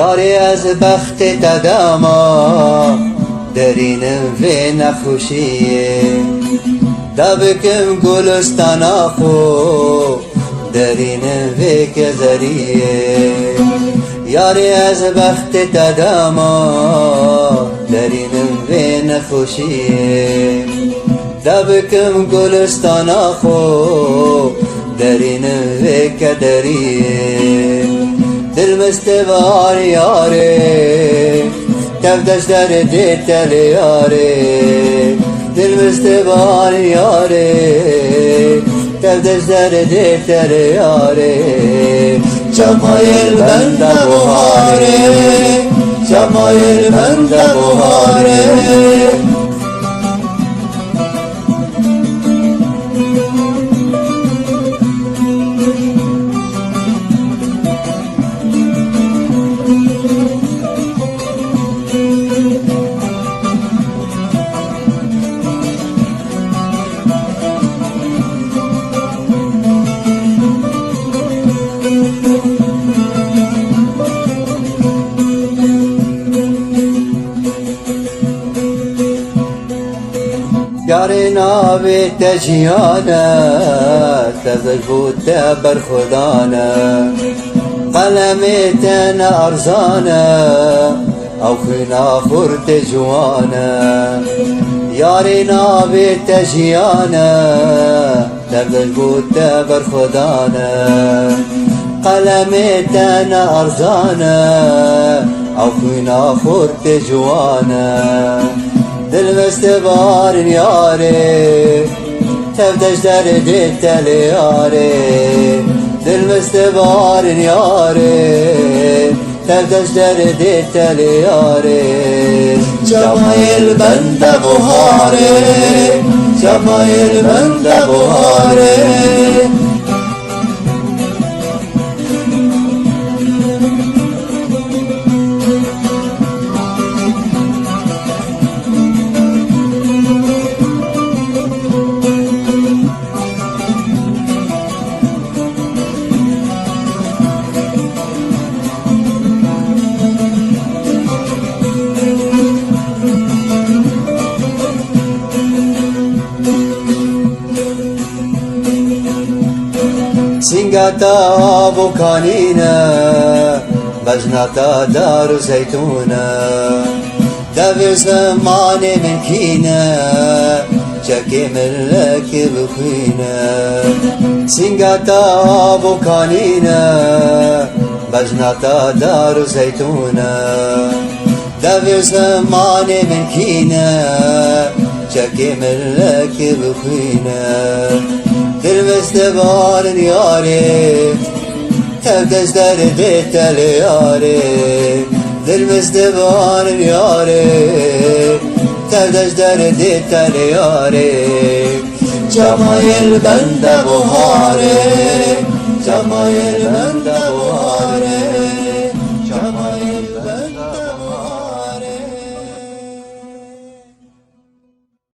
یاری از بخت تداما درینم و نخوشیه دبکم گلستانا خو درینم و کزریه یاری از بخت تداما درینم و نخوشیه دبکم گلستانا خو درینم و کدریه دل مستوار یاره تفدش در دیتل یاره دل مستوار یاره تفدش در دیتل یاره شمایل بند بهاره شمایل بند بهاره یاری ناوی تجیانه تزل بود بر خدانه قلمی تن ارزانه او خینا خورد جوانه یاری ناوی تجیانه تزل بود بر خدانه قلمی تن ارزانه او خینا خورد جوانه دل مستبار یاره تفدش در دیتل یاره دل مستبار یاره تفدش در دیتل یاره شمایل بند بهاره شمایل بند بهاره سنگاتا بوکانینا بجناتا دار زيتونا دافي زمان منكينا شكي ملك بخينا سنگاتا بوكانينا بجناتا دار زيتونا دافي زمان منكينا شكي ملك بخينا دل مستبار یاره تفدش در دیتل یاره دل مستبار یاره تفدش در دیتل یاره شمایل بند بهاره شمایل